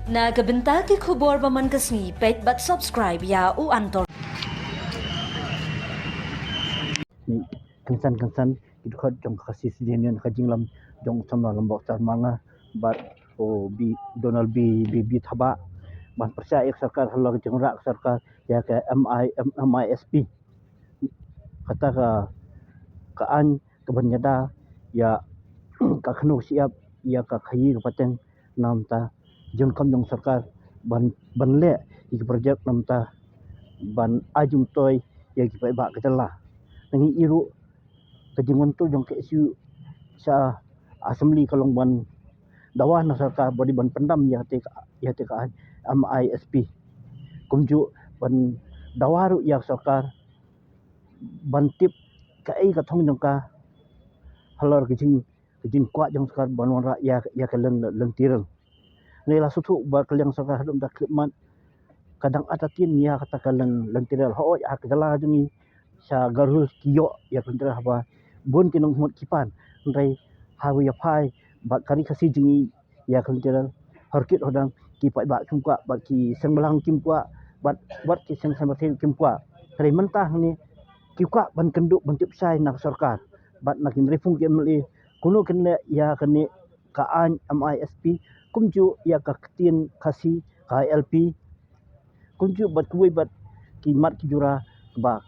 Nagabenta ki khubor baman kasni pet bat subscribe ya u antor. Ni kensan itu kan jong kasih sedian kajing lam jong sama lambok sar manga bat bi Donald B thaba ban percaya sarkar halal jong rak sarkar ya ke MISP kata ka an kebenyada ya ka khanu siap ya ka khayi pateng nam ta jong kam jong sarkar ban le ik projek nam ta ban ajum toy ya ki ba ketala ngi iru kajingan tu jong ke isu sa assembly kalong ban dawan na sarkar body ban pendam ya te ka MISP kumju ban dawaru ya sarkar ban tip ka ai ka thong jong ka halor kajing kwa jong sarkar ban wan ya ka leng tirel ne la sutu ba kaliang sarkar hadum da khidmat kadang atatin ya kata ka leng tirel ho ya kedala jungi sa garul kiyo ya kendra ba bun kinong mut kipan ndai hawi ya phai ba kari khasi jingi ya kendra harkit hodang ki pai ba kim kwa ba ki sengbelang kim kwa bat ki seng samatin kim kwa kari mentah ni ki kwa ban kenduk ban tip sai nak sarkar bat nak refung ki mli kuno kene ya kene ka an MISP kumju ya ka tin khasi ka LP kumju bat kuwi bat ki mat ki jura ba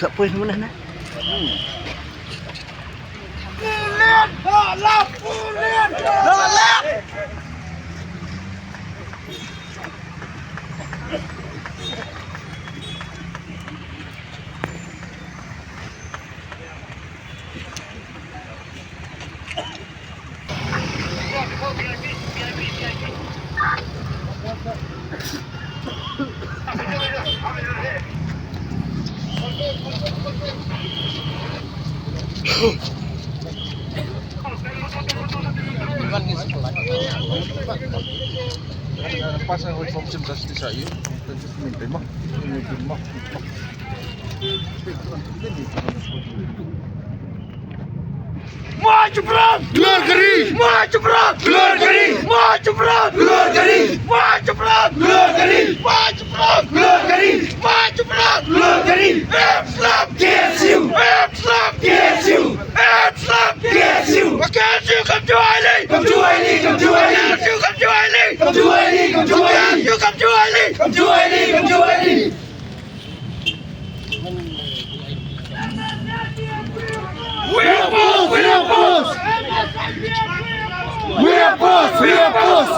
tak poin mana nak Pasang ko yung simdasti sa iyo. Minta mo. Minta mo. Maju perang! Gelar geri! Maju perang! Gelar geri! Maju perang! Gelar geri! Maju perang! Gelar geri! Maju perang! Gelar geri! Maju perang! Gelar geri! Islam! KSU! Islam! KSU! Islam! KSU! KSU come to Ali! Come to Ali! Come to Ali! KSU come to Ali! Come to Ali! Come to Ali! KSU come to Ali! Come to Ali! Come to Ali! We are boss! We are boss! We are boss! We are boss!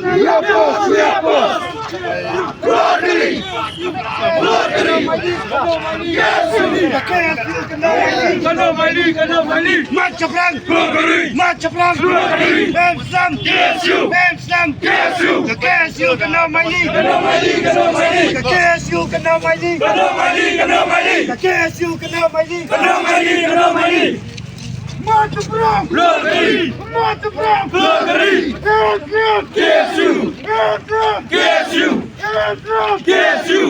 We are boss! We are boss! Gelar geri! Gelar geri! KSU! Kena Mali! Maju perang! Gelar geri! Maju perang! Gelar geri! Islam! KSU! Islam! KSU! KSU kena Mali! Kena Mali! Kena Mali! KSU kena Mali! Kena Mali! Kena Mali! KSU kena Mali! Kena Mali! Kena Mali! Maju perang! Gelar geri! Maju perang! Gelar geri! Islam! KSU. KSU. KSU.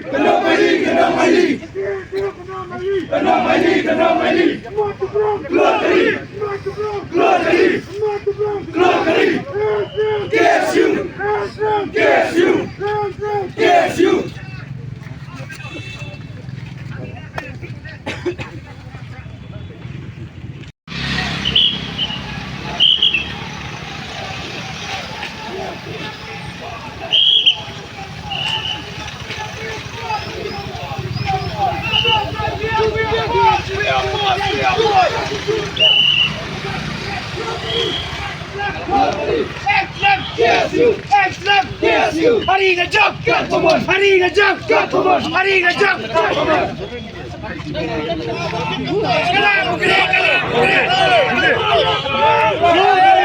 Kena Maili. Kena Maili. Kena Maili. Kena Maili. Keluar dari. Keluar dari. Keluar dari. KSU. KSU. KSU. Hari ngejak, hari ngejak, hari ngejak. Kalah,